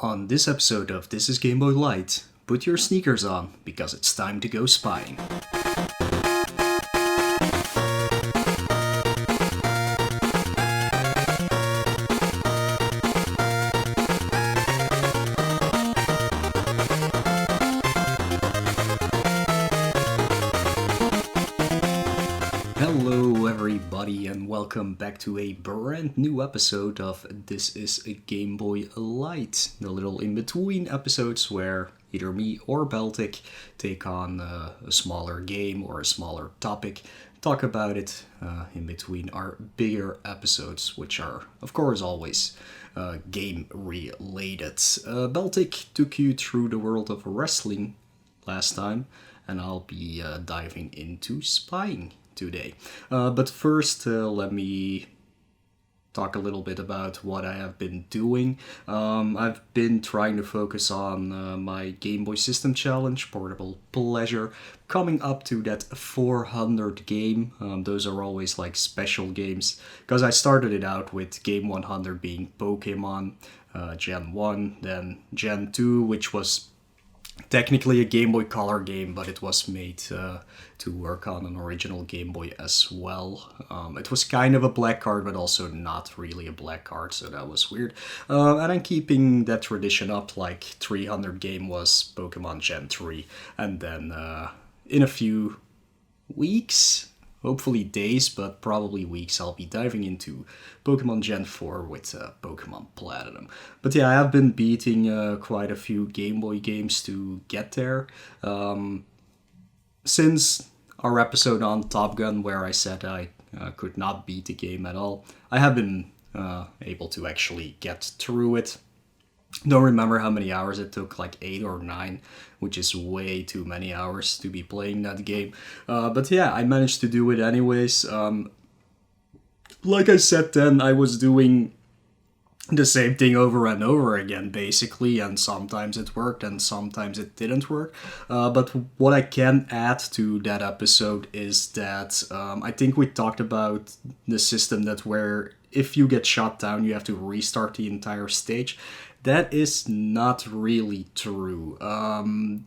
On this episode of This is Game Boy Lite, put your sneakers on because it's time to go spying. Hello everybody and welcome back to a brand new episode of This is a Game Boy Lite, the little in-between episodes where either me or Baltic take on a smaller game or a smaller topic, talk about it in between our bigger episodes, which are of course always game related. Baltic took you through the world of wrestling last time, and I'll be diving into spying today. But first, let me talk a little bit about what I have been doing. I've been trying to focus on my Game Boy System Challenge, Portable Pleasure, coming up to that 400 game. Those are always like special games, because I started it out with game 100 being Pokemon Gen 1, then Gen 2, which was technically a Game Boy Color game, but it was made to work on an original Game Boy as well. It was kind of a black card, but also not really a black card, so that was weird. And I'm keeping that tradition up, like 300 game was Pokemon Gen 3, and then in a few weeks, hopefully days, but probably weeks, I'll be diving into Pokemon Gen 4 with Pokemon Platinum. But yeah, I have been beating quite a few Game Boy games to get there. Since our episode on Top Gun, where I said I could not beat the game at all, I have been able to actually get through it. Don't remember how many hours it took, like 8 or 9, which is way too many hours to be playing that game. But yeah, I managed to do it anyways. Like I said then, I was doing the same thing over and over again, basically, and sometimes it worked and sometimes it didn't work. But what I can add to that episode is that I think we talked about the system that where if you get shot down, you have to restart the entire stage. That is not really true.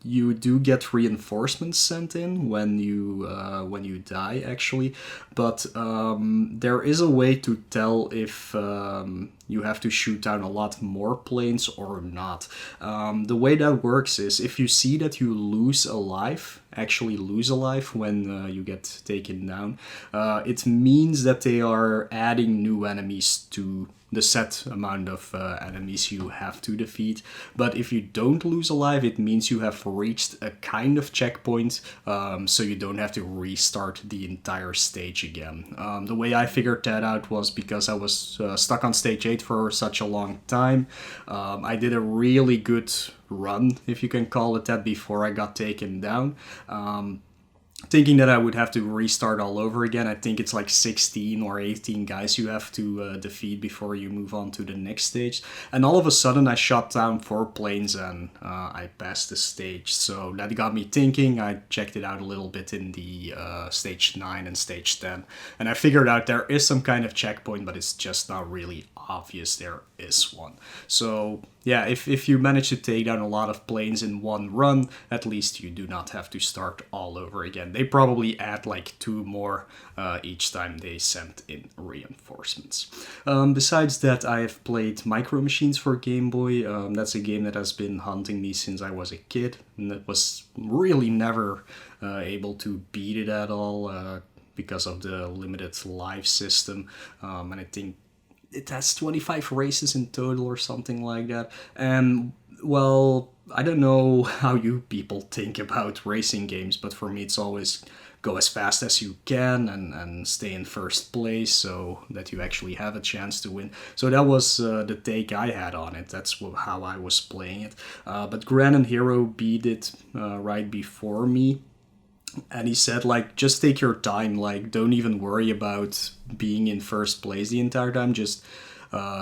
You do get reinforcements sent in when you die, actually, but there is a way to tell if you have to shoot down a lot more planes or not. The way that works is if you see that you lose a life, actually lose a life when you get taken down, it means that they are adding new enemies to the set amount of enemies you have to defeat. But if you don't lose a life, it means you have reached a kind of checkpoint, so you don't have to restart the entire stage again. The way I figured that out was because I was stuck on stage 8 for such a long time. I did a really good run, if you can call it that, before I got taken down. Thinking that I would have to restart all over again. I think it's like 16 or 18 guys you have to defeat before you move on to the next stage. And all of a sudden I shot down 4 planes and I passed the stage. So that got me thinking. I checked it out a little bit in the stage 9 and stage 10. And I figured out there is some kind of checkpoint, but it's just not really obvious there is one. So yeah, if you manage to take down a lot of planes in one run, at least you do not have to start all over again. They probably add like 2 more each time they send in reinforcements. Besides that, I have played Micro Machines for Game Boy. That's a game that has been haunting me since I was a kid, and that was really never able to beat it at all because of the limited life system. And I think it has 25 races in total or something like that. And, well, I don't know how you people think about racing games, but for me it's always go as fast as you can and stay in first place so that you actually have a chance to win. So that was the take I had on it. That's how I was playing it. But Gran and Hero beat it right before me. And he said, like, just take your time, like, don't even worry about being in first place the entire time, just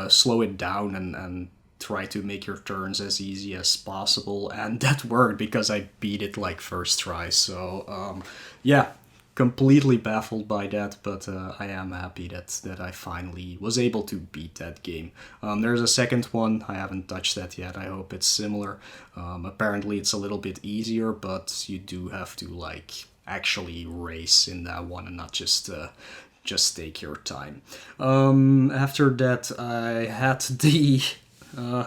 slow it down and try to make your turns as easy as possible. And that worked because I beat it, like, first try, so, yeah, completely baffled by that, but I am happy that I finally was able to beat that game. There's a second one, I haven't touched that yet, I hope it's similar. Apparently it's a little bit easier, but you do have to like actually race in that one and not just take your time. After that I had the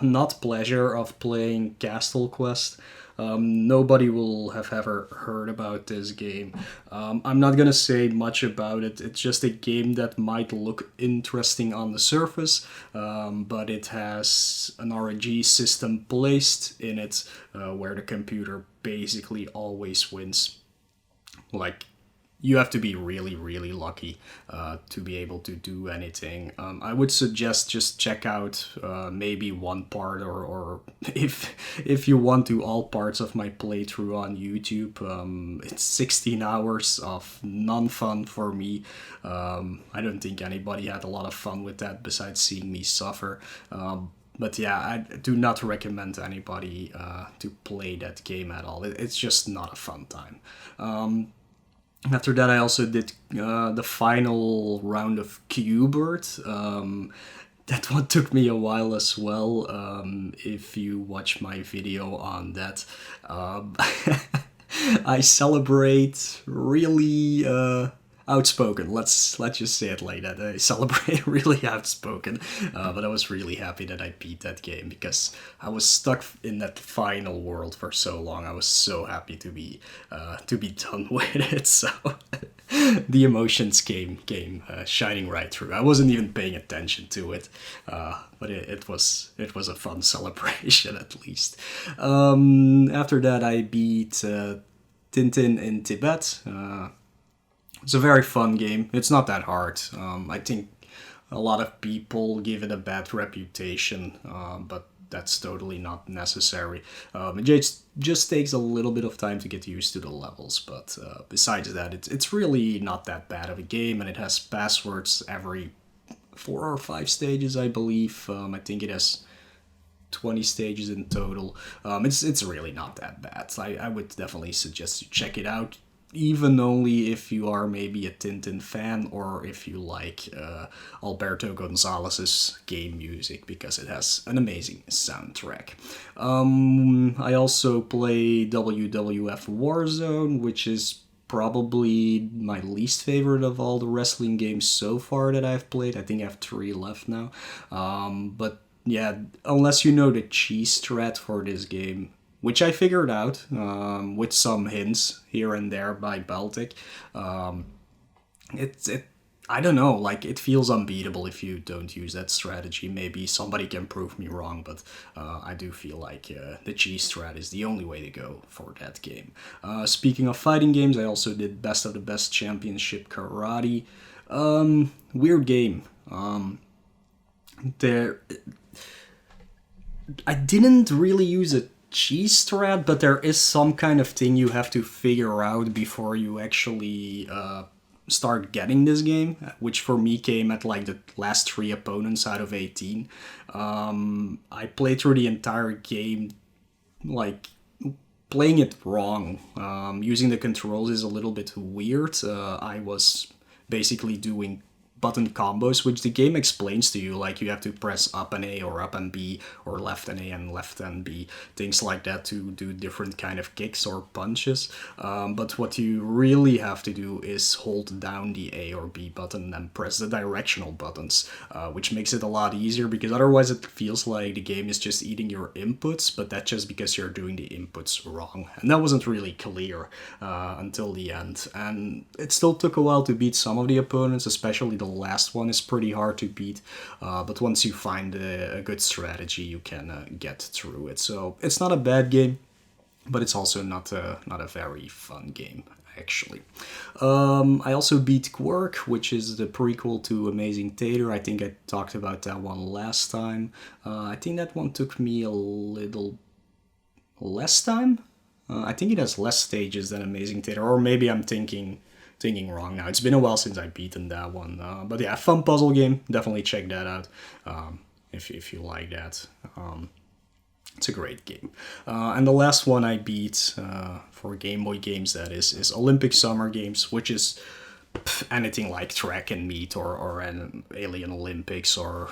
not pleasure of playing Castle Quest. Nobody will have ever heard about this game. I'm not gonna say much about it. It's just a game that might look interesting on the surface, but it has an RNG system placed in it where the computer basically always wins. Like, you have to be really, really lucky to be able to do anything. I would suggest just check out maybe one part, or if you want to, all parts of my playthrough on YouTube. It's 16 hours of non-fun for me. I don't think anybody had a lot of fun with that besides seeing me suffer. But yeah, I do not recommend anybody to play that game at all. It's just not a fun time. After that, I also did the final round of Q-Bird. That one took me a while as well. If you watch my video on that, I celebrate really outspoken. Let's just say it like that. I celebrate really outspoken, but I was really happy that I beat that game because I was stuck in that final world for so long. I was so happy to be done with it. So the emotions came shining right through. I wasn't even paying attention to it, but it was a fun celebration at least. After that, I beat Tintin in Tibet. It's a very fun game. It's not that hard. I think a lot of people give it a bad reputation, but that's totally not necessary. It just takes a little bit of time to get used to the levels, but besides that, it's really not that bad of a game, and it has passwords every 4 or 5 stages, I believe. I think it has 20 stages in total. It's really not that bad. I would definitely suggest you check it out, even only if you are maybe a Tintin fan or if you like Alberto Gonzalez's game music, because it has an amazing soundtrack. I also play WWF Warzone, which is probably my least favorite of all the wrestling games so far that I've played. I think I have 3 left now. But yeah, unless you know the cheese strat for this game, which I figured out with some hints here and there by Baltic. I don't know, like, it feels unbeatable if you don't use that strategy. Maybe somebody can prove me wrong, but I do feel like the cheese strat is the only way to go for that game. Speaking of fighting games, I also did Best of the Best Championship Karate. Weird game. I didn't really use it cheese strat, but there is some kind of thing you have to figure out before you actually start getting this game, which for me came at like the last 3 opponents out of 18. I played through the entire game like playing it wrong. Using the controls is a little bit weird. I was basically doing button combos, which the game explains to you, like you have to press up and A or up and B or left and A and left and B, things like that to do different kind of kicks or punches. But what you really have to do is hold down the A or B button and press the directional buttons, which makes it a lot easier, because otherwise it feels like the game is just eating your inputs, but that's just because you're doing the inputs wrong. And that wasn't really clear until the end. And it still took a while to beat some of the opponents, especially the last one is pretty hard to beat, but once you find a good strategy, you can get through it. So it's not a bad game, but it's also not a very fun game, actually. I also beat Quirk, which is the prequel to Amazing Tater. I think I talked about that one last time. I think that one took me a little less time. I think it has less stages than Amazing Tater, or maybe I'm thinking wrong now. It's been a while since I've beaten that one. But yeah, fun puzzle game. Definitely check that out if you like that. It's a great game. And the last one I beat for Game Boy games, that is Olympic Summer Games, which is anything like track and meet or an Alien Olympics or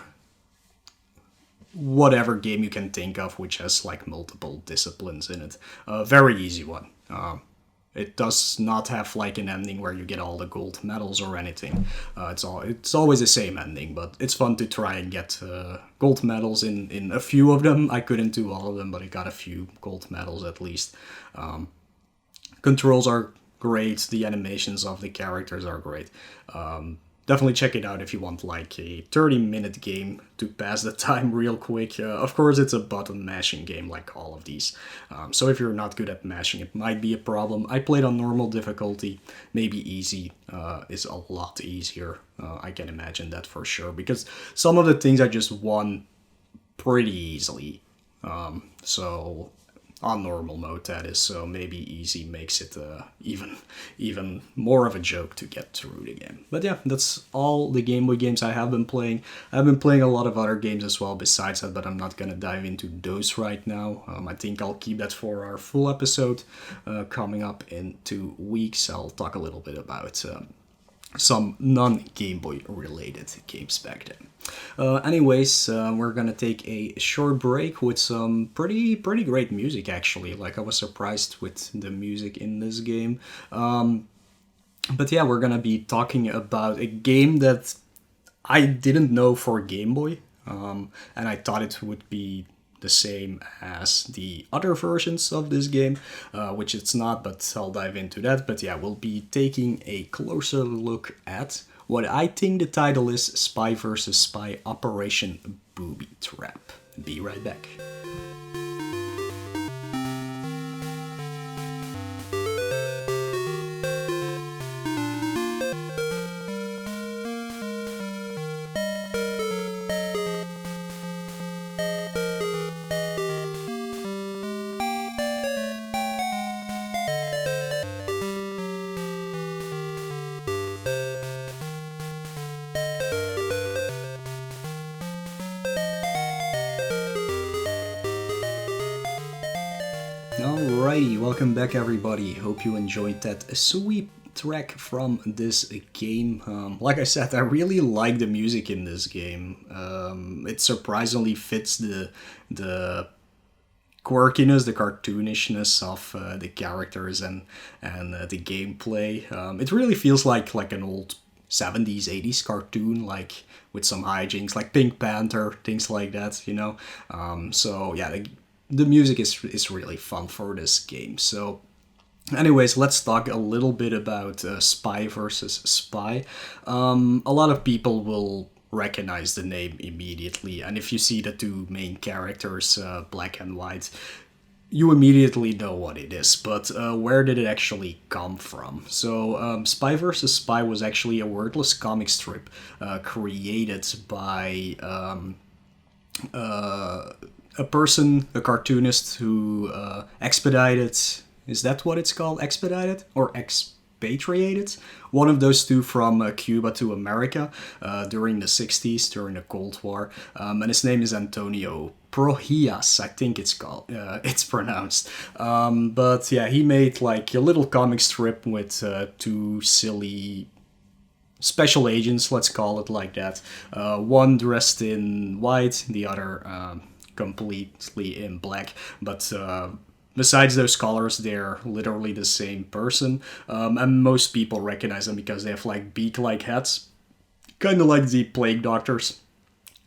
whatever game you can think of which has like multiple disciplines in it. Very easy one. It does not have like an ending where you get all the gold medals or anything. It's always the same ending, but it's fun to try and get gold medals in a few of them. I couldn't do all of them, but I got a few gold medals at least. Controls are great. The animations of the characters are great. Definitely check it out if you want like a 30-minute game to pass the time real quick. Of course, it's a button mashing game like all of these. So if you're not good at mashing, it might be a problem. I played on normal difficulty. Maybe easy is a lot easier. I can imagine that for sure, because some of the things I just won pretty easily. So on normal mode, that is, so maybe easy makes it even more of a joke to get through the game. But yeah, that's all the Game Boy games I have been playing. I've been playing a lot of other games as well besides that, but I'm not gonna dive into those right now. I think I'll keep that for our full episode coming up in 2 weeks. I'll talk a little bit about some non-Game Boy related games back then. Anyways, we're gonna take a short break with some pretty great music actually. Like, I was surprised with the music in this game. But yeah, we're gonna be talking about a game that I didn't know for Game Boy, and I thought it would be the same as the other versions of this game, which it's not, but I'll dive into that. But yeah, we'll be taking a closer look at what I think the title is: Spy vs. Spy Operation Booby Trap. Be right back. Alrighty, welcome back everybody. Hope you enjoyed that sweet track from this game. Like I said, I really like the music in this game. It surprisingly fits the quirkiness, the cartoonishness of the characters and the gameplay. It really feels like an old 70s, 80s cartoon, like with some hijinks, like Pink Panther, things like that, you know. So yeah, the music is really fun for this game. So anyways, let's talk a little bit about Spy vs. Spy. A lot of people will recognize the name immediately, and if you see the two main characters, black and white, you immediately know what it is. But where did it actually come from? So Spy vs. Spy was actually a wordless comic strip created by a person, a cartoonist who expedited, is that what it's called? Expedited? Or expatriated? One of those two from Cuba to America during the 60s, during the Cold War. And his name is Antonio Prohias, I think it's pronounced. But yeah, he made like a little comic strip with two silly special agents, let's call it like that. One dressed in white, the other completely in black, but besides those colors, they're literally the same person, and most people recognize them because they have like beak-like hats, kind of like the plague doctors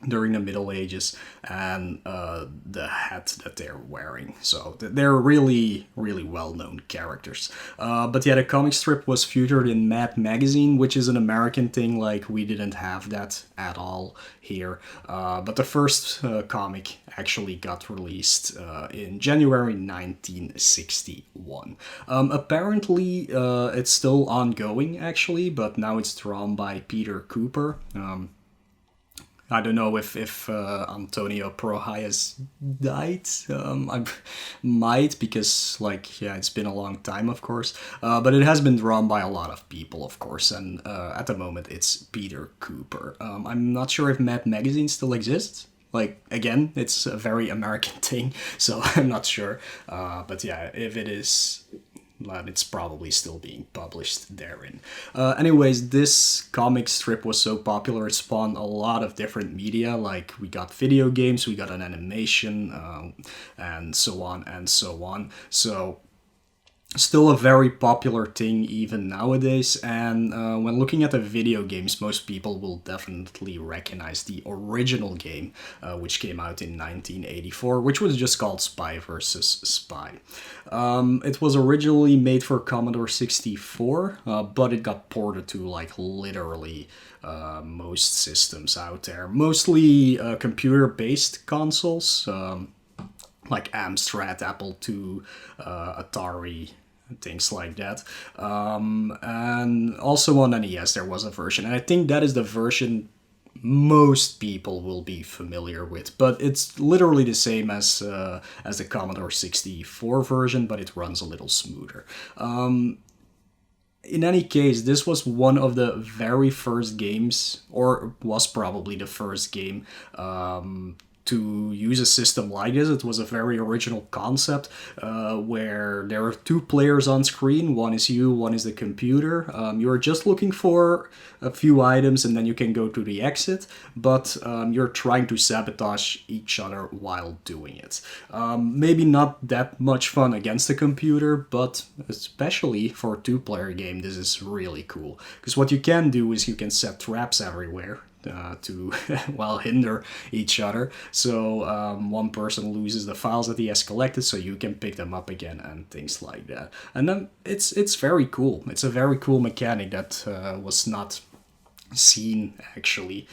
during the Middle Ages, and the hat that they're wearing. So they're really well-known characters. But yeah, the comic strip was featured in Mad Magazine, which is an American thing. Like, we didn't have that at all here. But the first comic actually got released in January 1961. Apparently, it's still ongoing, actually, but now it's drawn by Peter Cooper. I don't know if Antonio Prohias died. I might, because, like, yeah, it's been a long time, of course. But it has been drawn by a lot of people, of course, and at the moment it's Peter Cooper. I'm not sure if Mad Magazine still exists. Like, again, it's a very American thing, so I'm not sure. But yeah, if it is, it's probably still being published therein. Anyways, this comic strip was so popular, it spawned a lot of different media. Like, we got video games, we got an animation, and so on and so on. So, still a very popular thing even nowadays, and when looking at the video games, most people will definitely recognize the original game, which came out in 1984, which was just called Spy vs. Spy. It was originally made for Commodore 64, but it got ported to like literally most systems out there, mostly computer-based consoles, like Amstrad, Apple II, Atari, things like that. And also on NES there was a version, and I think that is the version most people will be familiar with, but it's literally the same as the Commodore 64 version, but it runs a little smoother. In any case, this was one of the very first games, or was probably the first game, to use a system like this. It was a very original concept, where there are two players on screen. One is you, one is the computer. You're just looking for a few items and then you can go to the exit, but you're trying to sabotage each other while doing it. Maybe not that much fun against the computer, but especially for a two-player game, this is really cool. Because what you can do is you can set traps everywhere to well, hinder each other, so one person loses the files that he has collected, so you can pick them up again and things like that. And then it's very cool. It's a very cool mechanic that was not seen actually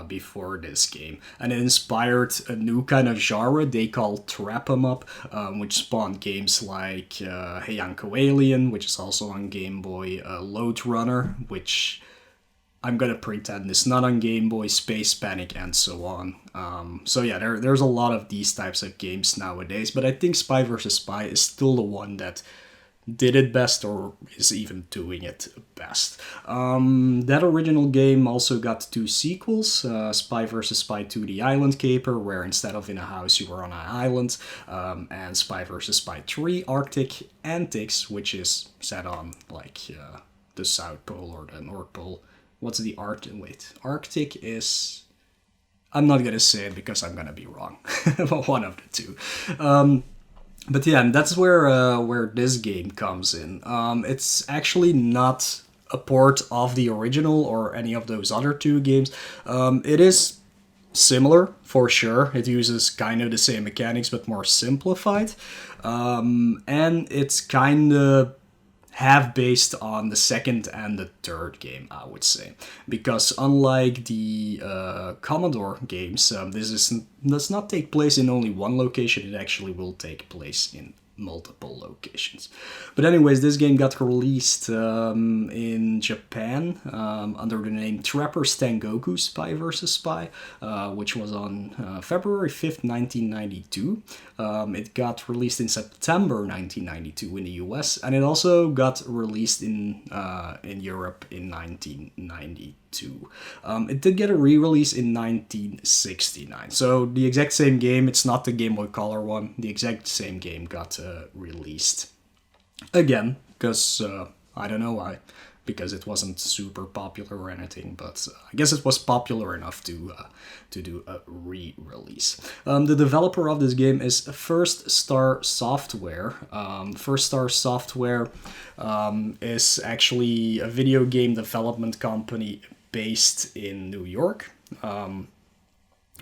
before this game, and it inspired a new kind of genre they call trap 'em up, which spawned games like Hey Uncle Alien, which is also on Game Boy, Load Runner, which I'm gonna pretend it's not on Game Boy, Space Panic, and so on. So yeah, there's a lot of these types of games nowadays, but I think Spy vs. Spy is still the one that did it best, or is even doing it best. That original game also got two sequels, Spy vs. Spy 2 The Island Caper, where instead of in a house you were on an island, and Spy vs. Spy 3 Arctic Antics, which is set on like the South Pole or the North Pole. What's the Wait, Arctic is... I'm not gonna say it because I'm gonna be wrong. One of the two. But yeah, and that's where this game comes in. It's actually not a port of the original or any of those other two games. It is similar, for sure. It uses kind of the same mechanics, but more simplified. And it's kind of half based on the second and the third game, I would say, because unlike the Commodore games, does not take place in only one location. It actually will take place in multiple locations. But anyways, this game got released in Japan under the name Trapper's Tengoku Spy vs. Spy, which was on February 5th, 1992. It got released in September 1992 in the US, and it also got released in Europe in 1992. It did get a re-release in 1969. So the exact same game, it's not the Game Boy Color one, the exact same game got released again, because I don't know why, because it wasn't super popular or anything, but I guess it was popular enough to do a re-release. The developer of this game is First Star Software. First Star Software is actually a video game development company based in New York.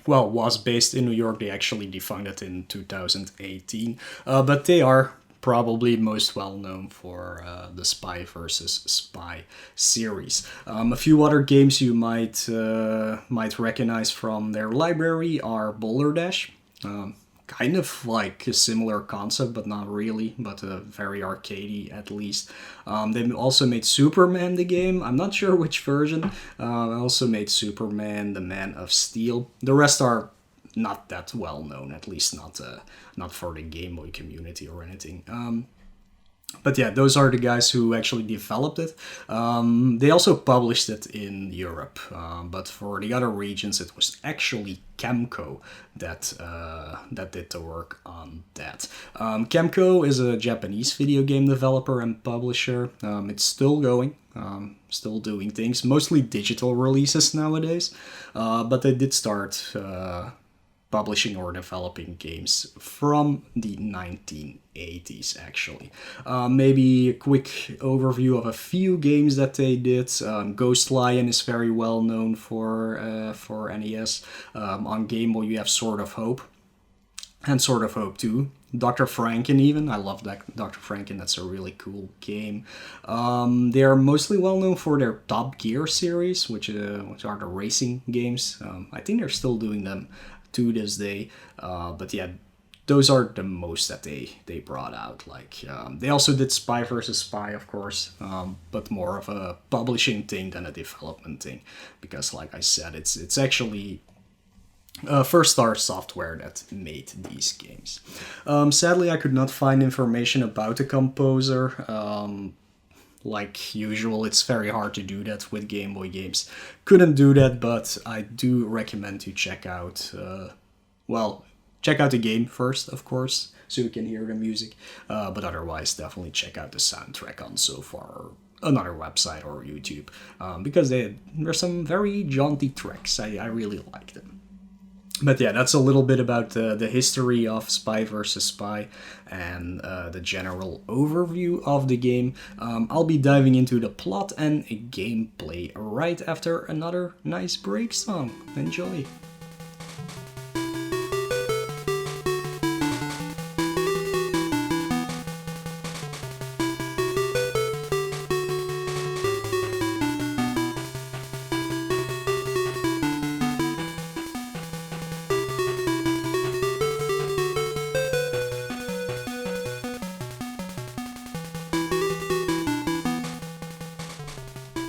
Well, was based in New York. They actually defunct in 2018, but they are probably most well known for the Spy vs. Spy series. A few other games you might recognize from their library are Boulder Dash. Kind of like a similar concept, but not really, but very arcadey at least. They also made Superman the game. I'm not sure which version. Also made Superman, the Man of Steel. The rest are not that well known, at least not for the Game Boy community or anything. But yeah, those are the guys who actually developed it. They also published it in Europe, but for the other regions, it was actually Kemco that did the work on that. Kemco is a Japanese video game developer and publisher. It's still going, still doing things, mostly digital releases nowadays, but they did start publishing or developing games from the 1980s, actually. Maybe a quick overview of a few games that they did. Ghost Lion is very well known for NES. On Game Boy, you have Sword of Hope and Sword of Hope 2. Dr. Franken even. I love that Dr. Franken. That's a really cool game. They are mostly well known for their Top Gear series, which are the racing games. I think they're still doing them to this day, but yeah, those are the most that they brought out. Like they also did Spy vs. Spy, of course, but more of a publishing thing than a development thing, because like I said, it's actually First Star Software that made these games. Sadly, I could not find information about the composer. Like usual, it's very hard to do that with Game Boy games. Couldn't do that, but I do recommend to check out, check out the game first, of course, so you can hear the music. But otherwise, definitely check out the soundtrack on So Far, or another website or YouTube, because there's some very jaunty tracks. I really like them. But yeah, that's a little bit about the history of Spy vs. Spy and the general overview of the game. I'll be diving into the plot and gameplay right after another nice break song. Enjoy!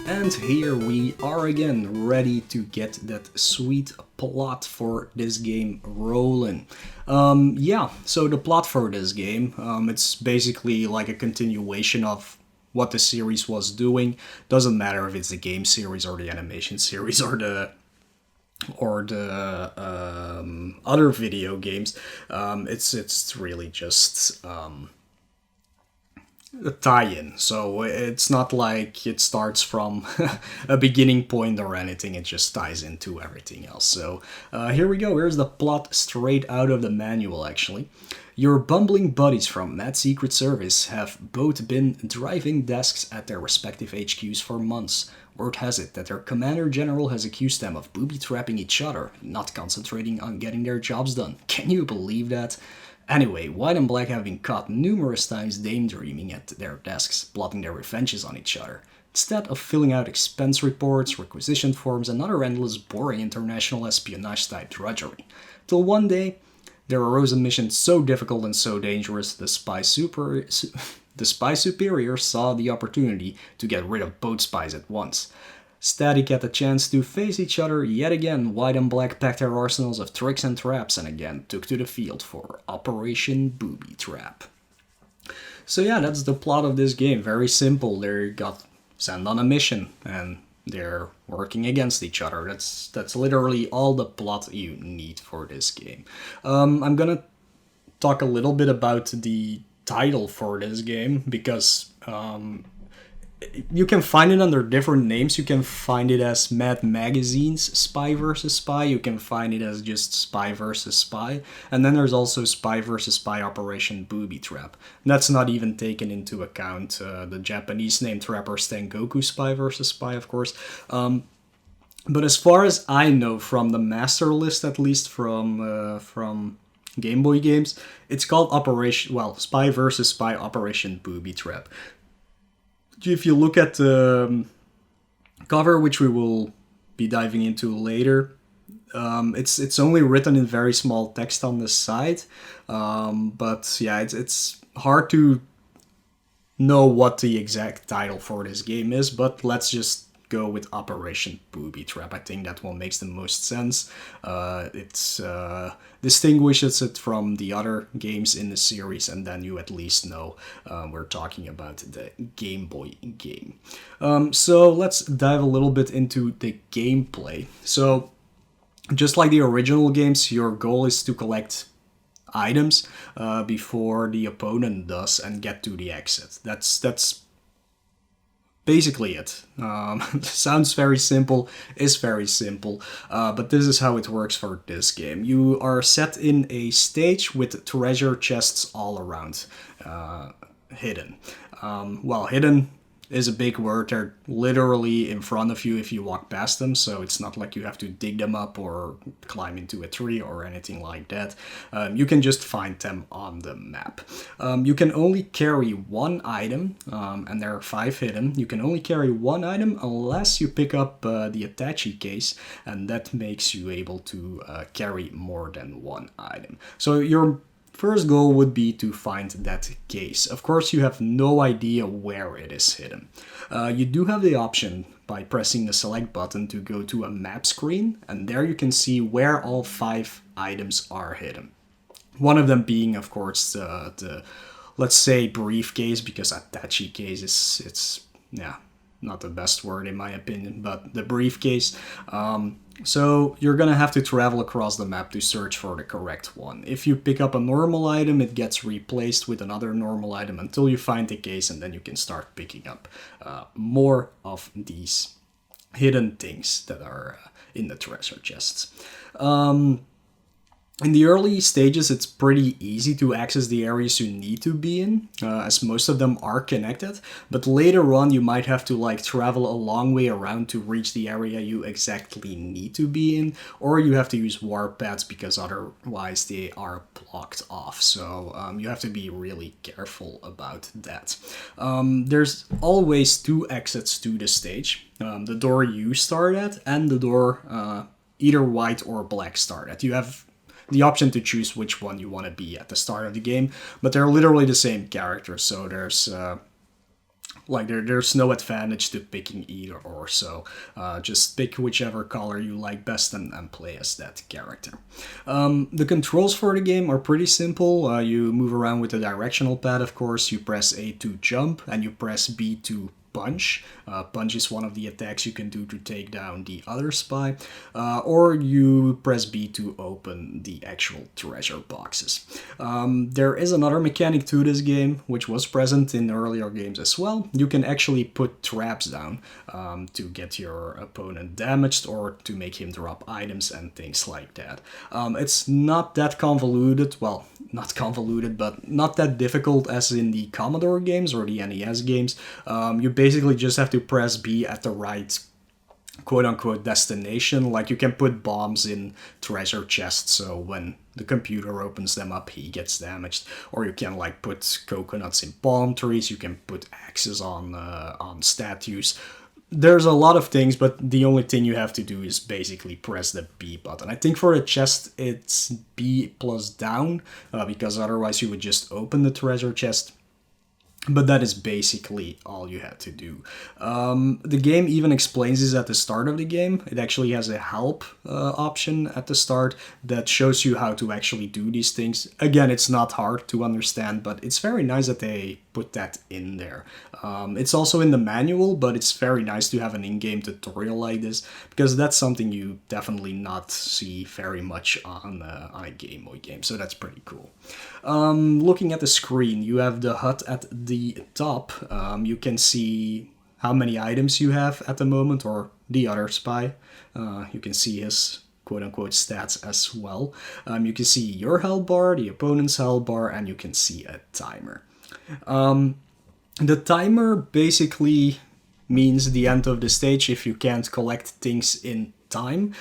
And here we are again, ready to get that sweet plot for this game rolling. Yeah, so the plot for this game, it's basically like a continuation of what the series was doing. Doesn't matter if it's the game series or the animation series or the other video games. It's really just a tie-in, so it's not like it starts from a beginning point or anything. It just ties into everything else. So here we go. Here's the plot straight out of the manual, actually. Your bumbling buddies from Mad Secret Service have both been driving desks at their respective HQs for months. Word has it that their Commander General has accused them of booby-trapping each other, not concentrating on getting their jobs done. Can you believe that? Anyway, White and Black have been caught numerous times daydreaming at their desks, plotting their revenges on each other. Instead of filling out expense reports, requisition forms, and other endless boring international espionage-type drudgery. Till one day, there arose a mission so difficult and so dangerous, the spy superior saw the opportunity to get rid of both spies at once. Static had the chance to face each other yet again. White and Black packed their arsenals of tricks and traps and again took to the field for Operation Booby Trap. So yeah, that's the plot of this game. Very simple. They got sent on a mission and they're working against each other. That's literally all the plot you need for this game. I'm gonna talk a little bit about the title for this game because you can find it under different names. You can find it as Mad Magazine's Spy vs. Spy. You can find it as just Spy vs. Spy. And then there's also Spy vs. Spy Operation Booby Trap. And that's not even taken into account the Japanese name Trapper Stengoku Spy vs. Spy, of course. But as far as I know from the master list, at least from Game Boy games, it's called Spy vs. Spy Operation Booby Trap. If you look at the cover, which we will be diving into later, it's only written in very small text on the side. But yeah, it's hard to know what the exact title for this game is, but let's just go with Operation Booby Trap. I think that one makes the most sense. It distinguishes it from the other games in the series, and then you at least know we're talking about the Game Boy game. So let's dive a little bit into the gameplay. So just like the original games, your goal is to collect items before the opponent does and get to the exit. That's basically it. Sounds very simple, is very simple, but this is how it works for this game. You are set in a stage with treasure chests all around, hidden. Well, hidden is a big word. They're literally in front of you if you walk past them, so it's not like you have to dig them up or climb into a tree or anything like that. You can just find them on the map. You can only carry one item, and there are 5 hidden. You can only carry one item unless you pick up the attache case, and that makes you able to carry more than one item. So your first goal would be to find that case. Of course, you have no idea where it is hidden. You do have the option by pressing the select button to go to a map screen, and there you can see where all 5 items are hidden. One of them being, of course, the let's say briefcase, because attache case it's not the best word in my opinion, but the briefcase. So you're gonna have to travel across the map to search for the correct one. If you pick up a normal item, it gets replaced with another normal item until you find the case, and then you can start picking up more of these hidden things that are in the treasure chests. In the early stages, it's pretty easy to access the areas you need to be in, as most of them are connected, but later on you might have to travel a long way around to reach the area you exactly need to be in, or you have to use warp pads because otherwise they are blocked off, so you have to be really careful about that. There's always 2 exits to the stage, the door you start at and the door either white or black start at. You have the option to choose which one you want to be at the start of the game, but they're literally the same characters, so there's there's no advantage to picking either or, so just pick whichever color you like best and play as that character. The controls for the game are pretty simple. You move around with the directional pad, of course. You press A to jump, and you press B to punch. Punch is one of the attacks you can do to take down the other spy, or you press B to open the actual treasure boxes. There is another mechanic to this game, which was present in earlier games as well. You can actually put traps down to get your opponent damaged or to make him drop items and things like that. It's not that convoluted, well, not convoluted, but not that difficult as in the Commodore games or the NES games. You basically just have to press B at the right quote-unquote destination. Like, you can put bombs in treasure chests, so when the computer opens them up, he gets damaged. Or you can put coconuts in palm trees. You can put axes on statues. There's a lot of things, but the only thing you have to do is basically press the B button. I think for the chest it's B plus down, because otherwise you would just open the treasure chest. But that is basically all you had to do. The game even explains this at the start of the game. It actually has a help option at the start that shows you how to actually do these things. Again, it's not hard to understand, but it's very nice that they put that in there. It's also in the manual, but it's very nice to have an in-game tutorial like this, because that's something you definitely not see very much on a Game Boy game, so that's pretty cool. Looking at the screen, you have the HUD at the top. You can see how many items you have at the moment, or the other spy. You can see his quote-unquote stats as well. You can see your health bar, the opponent's health bar, and you can see a timer. The timer basically means the end of the stage if you can't collect things in time.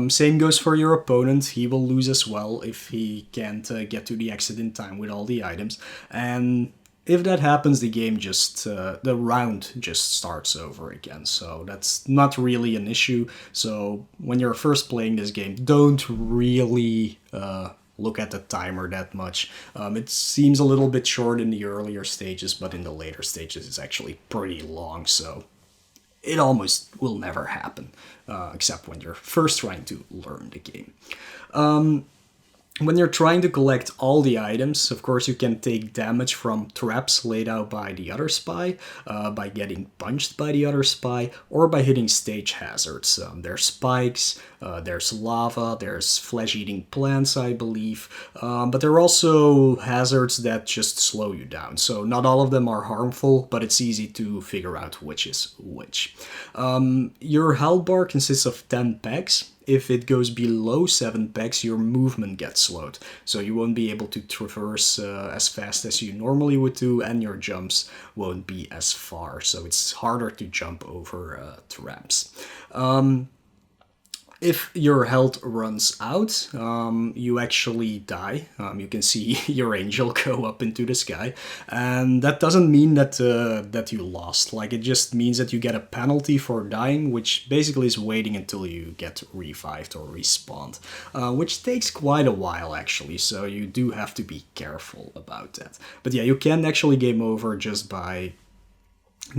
Same goes for your opponent. He will lose as well if he can't get to the exit in time with all the items. And if that happens, the game the round just starts over again. So that's not really an issue. So when you're first playing this game, don't really look at the timer that much. It seems a little bit short in the earlier stages, but in the later stages it's actually pretty long, so it almost will never happen, except when you're first trying to learn the game. When you're trying to collect all the items, of course you can take damage from traps laid out by the other spy, by getting punched by the other spy, or by hitting stage hazards. There's spikes, there's lava, there's flesh-eating plants, I believe, but there are also hazards that just slow you down. So not all of them are harmful, but it's easy to figure out which is which. Your health bar consists of 10 pegs. If it goes below 7 pegs, your movement gets slowed, so you won't be able to traverse as fast as you normally would do, and your jumps won't be as far, so it's harder to jump over traps. If your health runs out, you actually die. You can see your angel go up into the sky, and that doesn't mean that that you lost. Like, it just means that you get a penalty for dying, which basically is waiting until you get revived or respawned, which takes quite a while actually. So you do have to be careful about that. But yeah, you can actually game over just by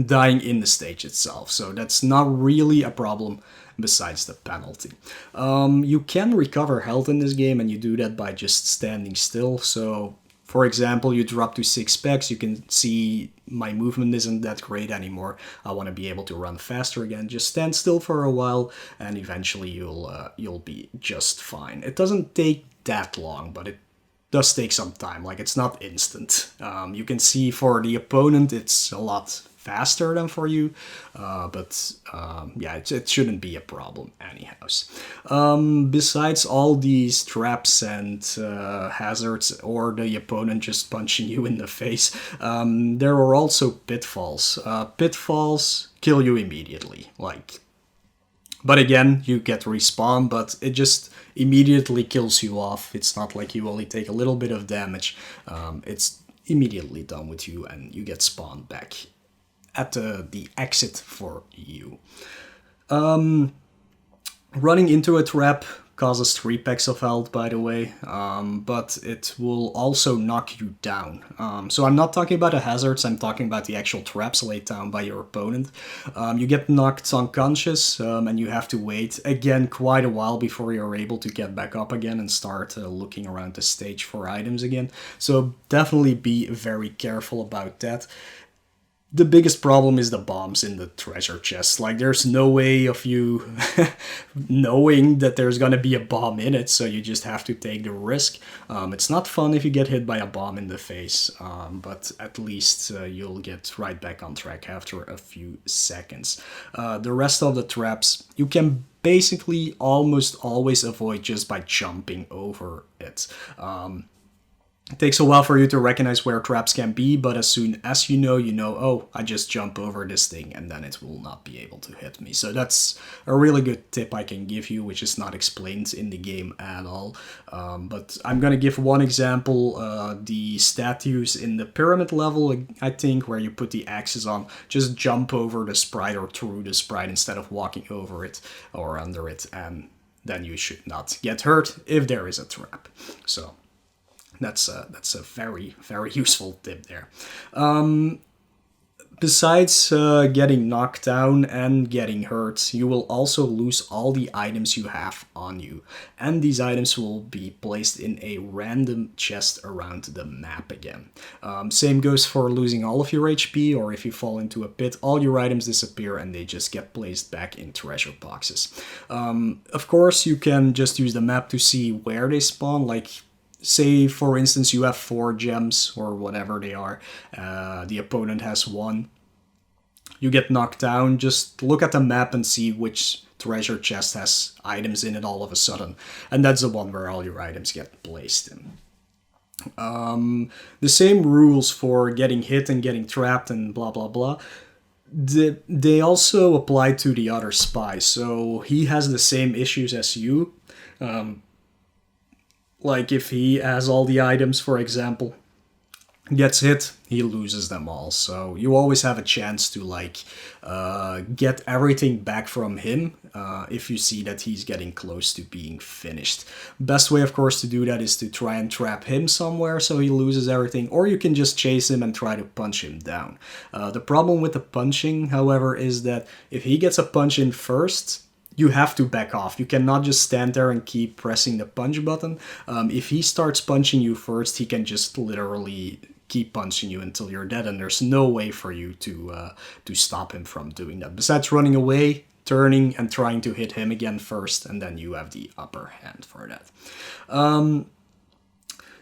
dying in the stage itself, so that's not really a problem besides the penalty. You can recover health in this game, and you do that by just standing still. So for example, you drop to 6 pegs, you can see my movement isn't that great anymore. I want to be able to run faster again. Just stand still for a while, and eventually you'll be just fine. It doesn't take that long, but it does take some time. Like, it's not instant. You can see for the opponent it's a lot faster than for you, but yeah, it shouldn't be a problem anyhow. Besides all these traps and hazards, or the opponent just punching you in the face, there are also pitfalls. Pitfalls kill you immediately, like, but again, you get respawn, but it just immediately kills you off. It's not like you only take a little bit of damage. It's immediately done with you, and you get spawned back at the exit for you. Running into a trap causes 3 packs of health, by the way, but it will also knock you down. So I'm not talking about the hazards, I'm talking about the actual traps laid down by your opponent. You get knocked unconscious, and you have to wait, again, quite a while before you're able to get back up again and start looking around the stage for items again. So definitely be very careful about that. The biggest problem is the bombs in the treasure chest. Like, there's no way of you knowing that there's gonna be a bomb in it, so you just have to take the risk. It's not fun if you get hit by a bomb in the face, but at least you'll get right back on track after a few seconds. The rest of the traps, you can basically almost always avoid just by jumping over it. It takes a while for you to recognize where traps can be, but as soon as you know, oh, I just jump over this thing, and then it will not be able to hit me. So that's a really good tip I can give you, which is not explained in the game at all. But I'm gonna give one example. The statues in the pyramid level, I think, where you put the axes on, just jump over the sprite or through the sprite instead of walking over it or under it, and then you should not get hurt if there is a trap. So that's a very, very useful tip there. Besides getting knocked down and getting hurt, you will also lose all the items you have on you. And these items will be placed in a random chest around the map again. Same goes for losing all of your HP, or if you fall into a pit, all your items disappear and they just get placed back in treasure boxes. Of course, you can just use the map to see where they spawn, like, say, for instance, you have 4 gems, or whatever they are, the opponent has 1. You get knocked down, just look at the map and see which treasure chest has items in it all of a sudden. And that's the one where all your items get placed in. The same rules for getting hit and getting trapped and blah blah blah. They also apply to the other spy, so he has the same issues as you. Like, if he has all the items, for example, gets hit, he loses them all. So you always have a chance to get everything back from him if you see that he's getting close to being finished. Best way, of course, to do that is to try and trap him somewhere so he loses everything, or you can just chase him and try to punch him down. The problem with the punching, however, is that if he gets a punch in first, you have to back off. You cannot just stand there and keep pressing the punch button. If he starts punching you first, he can just literally keep punching you until you're dead, and there's no way for you to stop him from doing that. Besides running away, turning, and trying to hit him again first, and then you have the upper hand for that.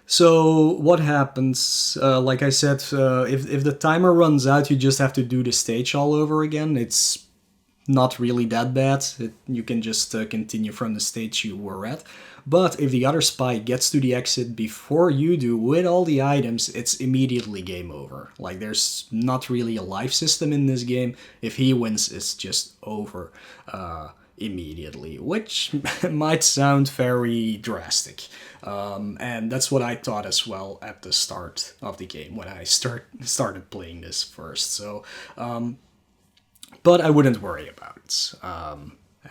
So what happens, like I said, if the timer runs out, you just have to do the stage all over again. It's not really that bad. You can just continue from the stage you were at. But if the other spy gets to the exit before you do with all the items, it's immediately game over. Like, there's not really a life system in this game. If he wins, it's just over immediately, which might sound very drastic. And that's what I thought as well at the start of the game when I started playing this first. So, but I wouldn't worry about it.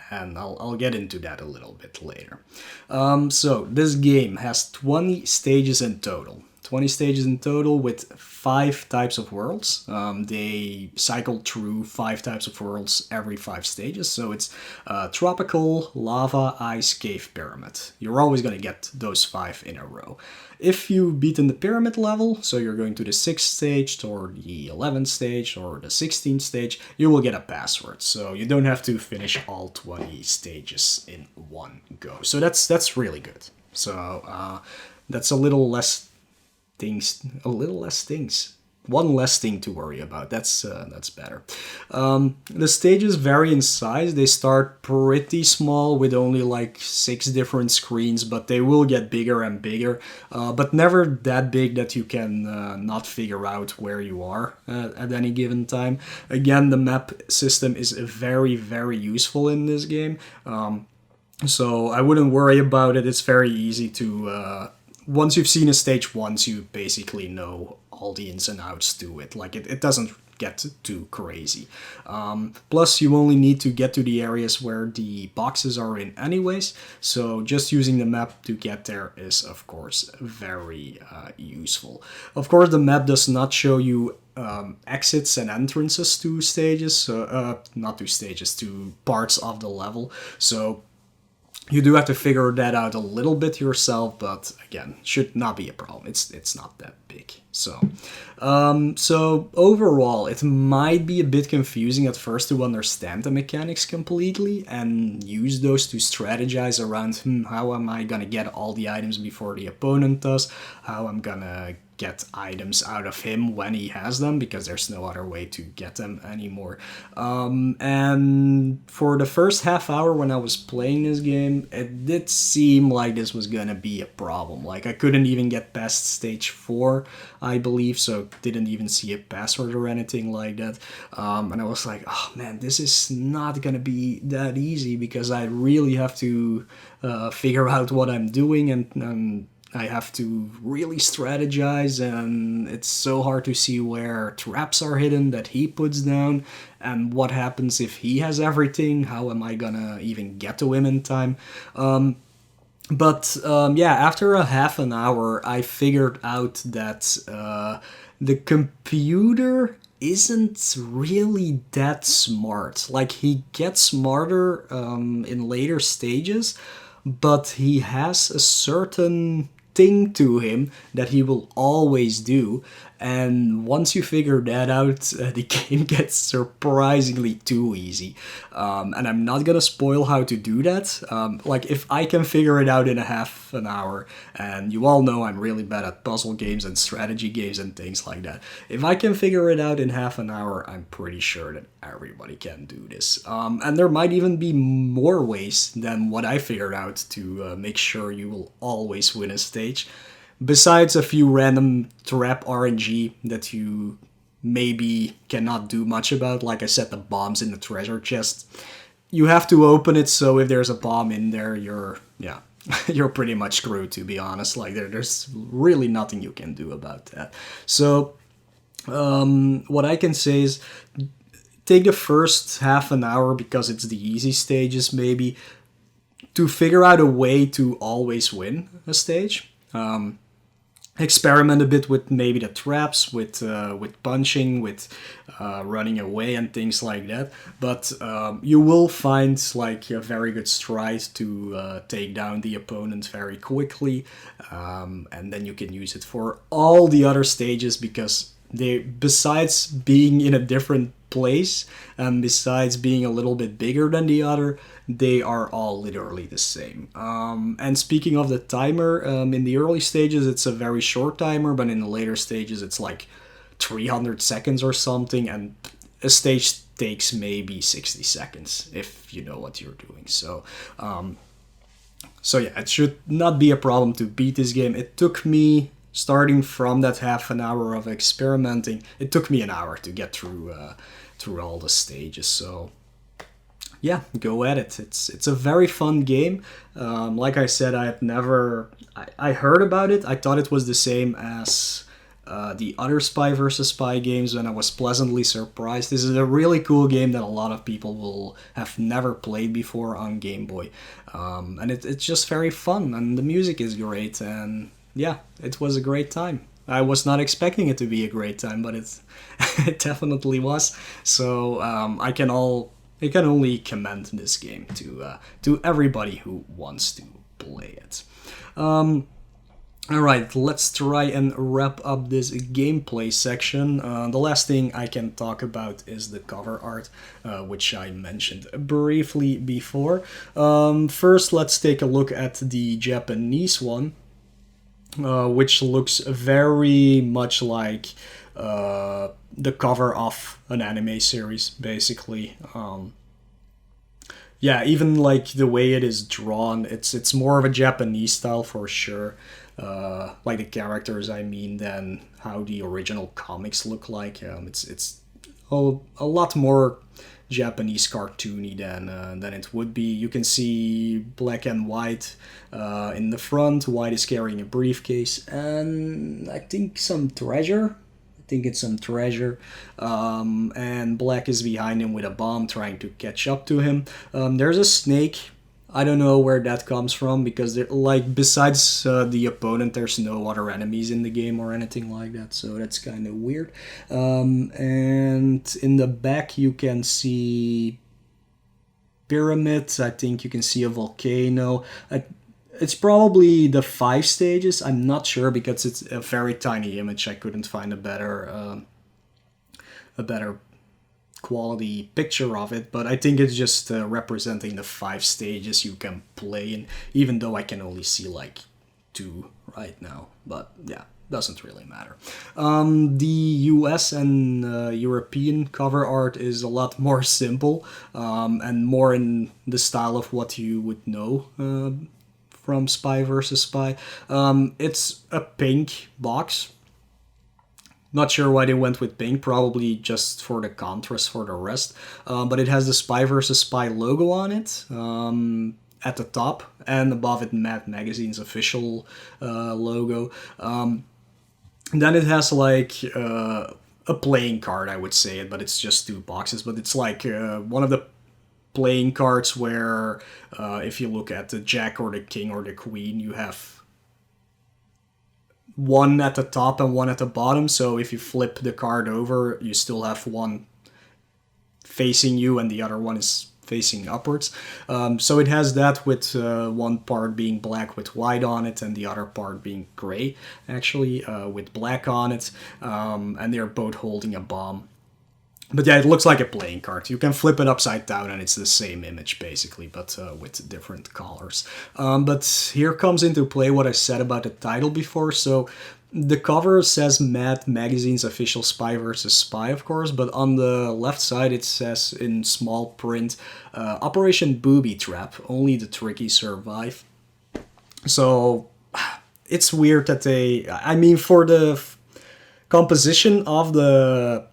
And I'll get into that a little bit later. So this game has 20 stages in total. 20 stages in total with 5 types of worlds. They cycle through 5 types of worlds every 5 stages. So it's tropical, lava, ice, cave, pyramid. You're always going to get those 5 in a row. If you've beaten the pyramid level, so you're going to the 6th stage or the 11th stage or the 16th stage, you will get a password. So you don't have to finish all 20 stages in one go. So that's really good. So that's a little less things. One less thing to worry about. That's better. The stages vary in size. They start pretty small with only like 6 different screens, but they will get bigger and bigger, but never that big that you can not figure out where you are at any given time. Again, the map system is very, very useful in this game. So I wouldn't worry about it. It's very easy to... once you've seen a stage once, you basically know all the ins and outs to it. Like, it doesn't get too crazy. Plus, you only need to get to the areas where the boxes are in anyways, so just using the map to get there is, of course, very useful. Of course, the map does not show you exits and entrances to stages, not to stages, to parts of the level, so you do have to figure that out a little bit yourself, but again, should not be a problem. It's not that big. So overall, it might be a bit confusing at first to understand the mechanics completely and use those to strategize around how am I gonna get all the items before the opponent does, how I'm gonna get items out of him when he has them, because there's no other way to get them anymore. And for the first half hour when I was playing this game, it did seem like this was gonna be a problem. Like, I couldn't even get past stage 4, I believe, so didn't even see a password or anything like that. And I was like, oh man, this is not gonna be that easy, because I really have to figure out what I'm doing, and I have to really strategize, and it's so hard to see where traps are hidden that he puts down, and what happens if he has everything. How am I gonna even get to him in time? But after a half an hour, I figured out that the computer isn't really that smart. Like, he gets smarter in later stages, but he has a certain thing to him that he will always do, and once you figure that out, the game gets surprisingly too easy. And I'm not gonna spoil how to do that. Like, if I can figure it out in a half an hour, and you all know I'm really bad at puzzle games and strategy games and things like that, if I can figure it out in half an hour, I'm pretty sure that everybody can do this. And there might even be more ways than what I figured out to make sure you will always win a stage. Besides a few random trap RNG that you maybe cannot do much about, like I said, the bombs in the treasure chest. You have to open it, so if there's a bomb in there, you're you're pretty much screwed, to be honest. Like there's really nothing you can do about that. So what I can say is take the first half an hour, because it's the easy stages, maybe, to figure out a way to always win a stage. Experiment a bit with maybe the traps, with punching, with running away and things like that. But you will find like a very good stride to take down the opponent very quickly, and then you can use it for all the other stages, because they, besides being in a different place and besides being a little bit bigger than the other, they are all literally the same. And speaking of the timer, in the early stages it's a very short timer, but in the later stages it's like 300 seconds or something, and a stage takes maybe 60 seconds if you know what you're doing. So yeah, it should not be a problem to beat this game. It took me, starting from that half an hour of experimenting, it took me an hour to get through all the stages. So yeah, go at it. It's a very fun game. Like I said, I heard about it. I thought it was the same as the other Spy vs. Spy games, and I was pleasantly surprised. This is a really cool game that a lot of people will have never played before on Game Boy. And it's just very fun, and the music is great, and yeah, it was a great time. I was not expecting it to be a great time, but it definitely was. So I can only commend this game to everybody who wants to play it. Alright, let's try and wrap up this gameplay section. The last thing I can talk about is the cover art, which I mentioned briefly before. First, let's take a look at the Japanese one, which looks very much like the cover of an anime series, basically. Yeah, even like the way it is drawn, it's more of a Japanese style for sure. Like the characters, I mean, than how the original comics look like. It's a lot more Japanese cartoony than it would be. You can see black and white in the front. White is carrying a briefcase and I think some treasure. It's some treasure. And black is behind him with a bomb trying to catch up to him. There's a snake. I don't know where that comes from, because like besides the opponent, there's no other enemies in the game or anything like that, so that's kind of weird. And in the back you can see pyramids. I think you can see a volcano. It's probably the 5 stages. I'm not sure, because it's a very tiny image. I couldn't find a better quality picture of it, but I think it's just representing the 5 stages you can play in, even though I can only see like 2 right now. But yeah, doesn't really matter. The US and European cover art is a lot more simple, and more in the style of what you would know from Spy vs. Spy. It's a pink box. Not sure why they went with pink, probably just for the contrast for the rest. But it has the Spy vs. Spy logo on it at the top, and above it Mad Magazine's official logo. Then it has like a playing card, I would say, but it's just 2 boxes. But it's like one of the playing cards where if you look at the Jack or the King or the Queen, you have one at the top and one at the bottom, so if you flip the card over, you still have one facing you and the other one is facing upwards. So it has that, with one part being black with white on it and the other part being gray, actually, with black on it, and they're both holding a bomb. But yeah, it looks like a playing card. You can flip it upside down and it's the same image, basically, but with different colors. But here comes into play what I said about the title before. So the cover says Mad Magazine's official Spy vs. Spy, of course, but on the left side it says in small print, Operation Booby Trap, only the tricky survive. So it's weird that they... I mean, for the composition of the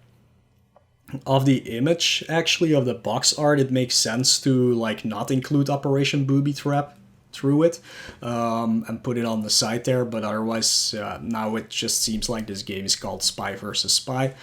image, actually, of the box art, it makes sense to like not include Operation Booby Trap, through it and put it on the site there, but otherwise now it just seems like this game is called Spy vs. Spy,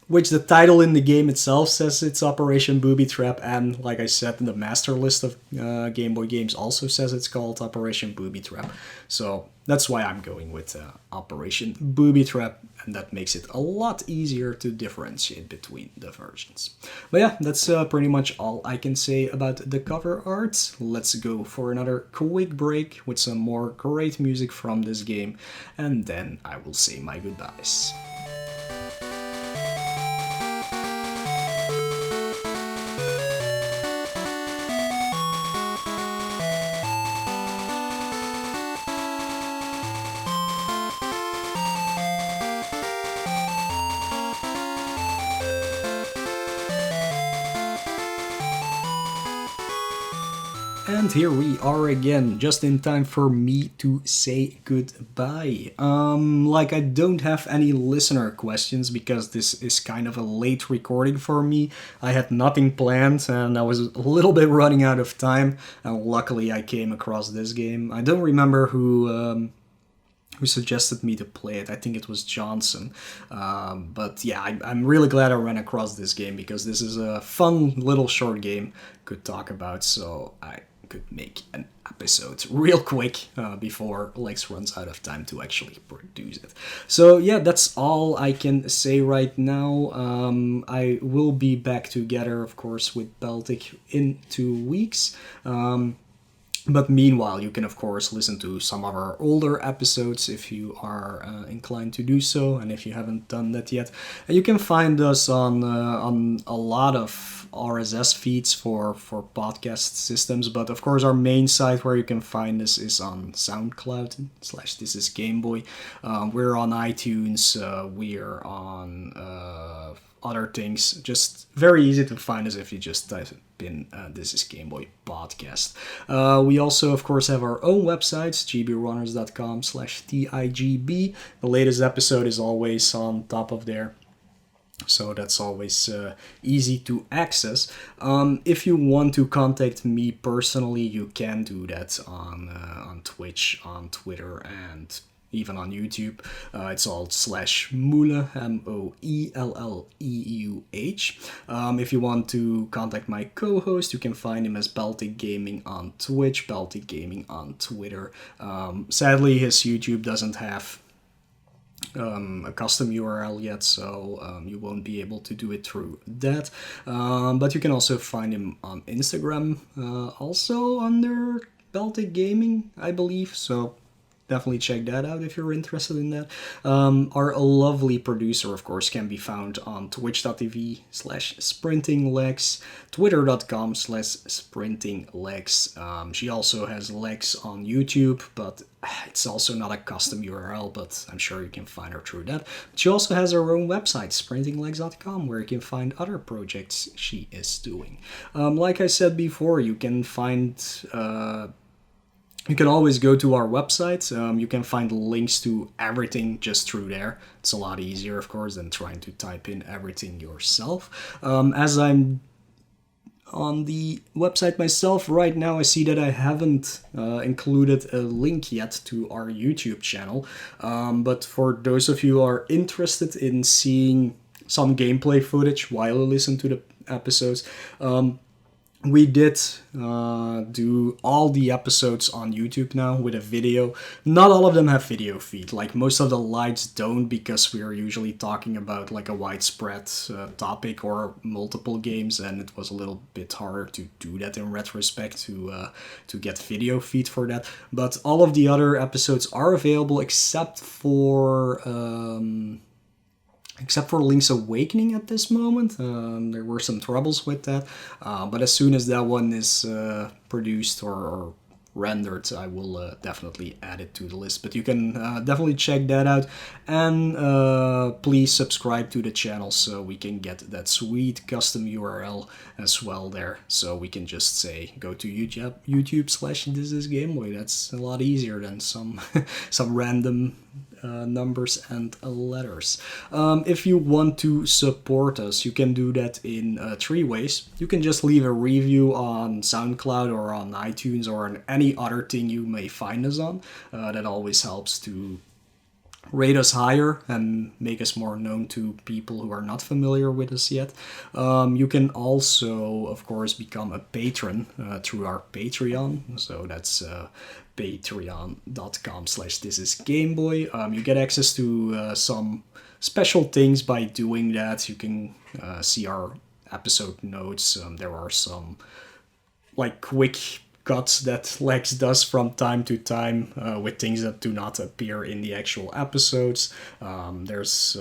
which the title in the game itself says it's Operation Booby Trap, and like I said, the master list of Game Boy games also says it's called Operation Booby Trap. So that's why I'm going with Operation Booby Trap, and that makes it a lot easier to differentiate between the versions. But yeah, that's pretty much all I can say about the cover art. Let's go for another quick break with some more great music from this game, and then I will say my goodbyes. And here we are again, just in time for me to say goodbye. Like, I don't have any listener questions because this is kind of a late recording for me. I had nothing planned and I was a little bit running out of time, and luckily I came across this game. I don't remember who suggested me to play it. I think it was Johnson. But yeah, I'm really glad I ran across this game because this is a fun little short game could talk about, so I could make an episode real quick before Lex runs out of time to actually produce it. So yeah, that's all I can say right now. I will be back together, of course, with Baltic in 2 weeks. But meanwhile, you can of course listen to some of our older episodes if you are inclined to do so, and if you haven't done that yet. And you can find us on a lot of RSS feeds for podcast systems, but of course our main site where you can find us is on SoundCloud / This Is Game Boy. We're on iTunes, we're on other things. Just very easy to find us if you just type in This Is Game Boy podcast. We also of course have our own websites, gbrunners.com/TIGB. The latest episode is always on top of there, so that's always easy to access. If you want to contact me personally, you can do that on Twitch, on Twitter, and even on YouTube. It's all /Moelle, MOELLEUH. If you want to contact my co-host, you can find him as Baltic Gaming on Twitch, Baltic Gaming on Twitter. Sadly, his YouTube doesn't have a custom URL yet, so you won't be able to do it through that. But you can also find him on Instagram, also under Baltic Gaming, I believe. So definitely check that out if you're interested in that. Our lovely producer, of course, can be found on twitch.tv/SprintingLegs, twitter.com/SprintingLegs. She also has Legs on YouTube, but it's also not a custom URL, but I'm sure you can find her through that. She also has her own website, SprintingLegs.com, where you can find other projects she is doing. Like I said before, you can find... You can always go to our website. You can find links to everything just through there. It's a lot easier, of course, than trying to type in everything yourself. As I'm on the website myself right now, I see that I haven't included a link yet to our YouTube channel. But for those of you who are interested in seeing some gameplay footage while you listen to the episodes, we did do all the episodes on YouTube now with a video. Not all of them have video feed. Like, most of the lights don't, because we are usually talking about like a widespread topic or multiple games, and it was a little bit harder to do that in retrospect to get video feed for that. But all of the other episodes are available except for Link's Awakening at this moment. There were some troubles with that, but as soon as that one is produced or rendered, I will definitely add it to the list. But you can definitely check that out, and please subscribe to the channel so we can get that sweet custom URL as well there. So we can just say go to YouTube /This Is Game Boy. That's a lot easier than some random numbers and letters. If you want to support us, you can do that in three ways. You can just leave a review on SoundCloud or on iTunes or on any other thing you may find us on. That always helps to rate us higher and make us more known to people who are not familiar with us yet. You can also, of course, become a patron through our Patreon. So that's patreon.com/thisisgameboy. You get access to some special things by doing that. You can see our episode notes. There are some like quick cuts that Lex does from time to time with things that do not appear in the actual episodes. There's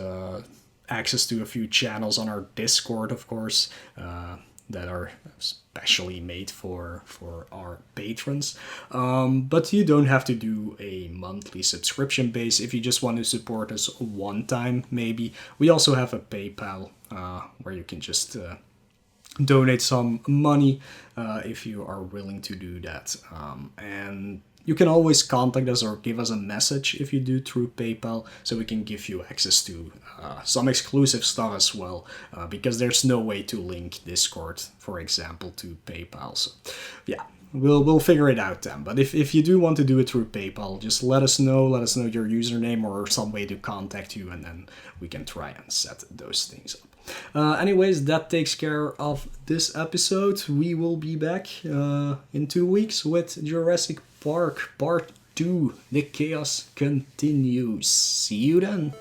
access to a few channels on our Discord, of course, that are specially made for our patrons. But you don't have to do a monthly subscription base if you just want to support us one time, maybe. We also have a PayPal where you can just donate some money if you are willing to do that. And you can always contact us or give us a message if you do through PayPal, so we can give you access to some exclusive stuff as well, because there's no way to link Discord, for example, to PayPal. So yeah, we'll figure it out then. But if you do want to do it through PayPal, just let us know your username or some way to contact you, and then we can try and set those things up. Anyways, that takes care of this episode. We will be back in 2 weeks with Jurassic Park Part 2. The chaos continues. See you then.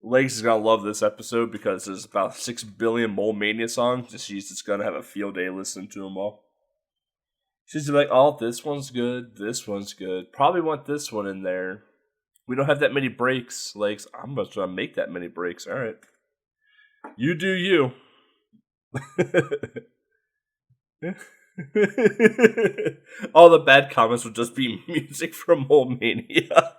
Legs is gonna love this episode because there's about 6 billion Mole Mania songs, and she's just gonna have a field day listening to them all. She's like, "Oh, this one's good. This one's good. Probably want this one in there." We don't have that many breaks, Legs. I'm about to make that many breaks. All right, you do you. All the bad comments will just be music from Mole Mania.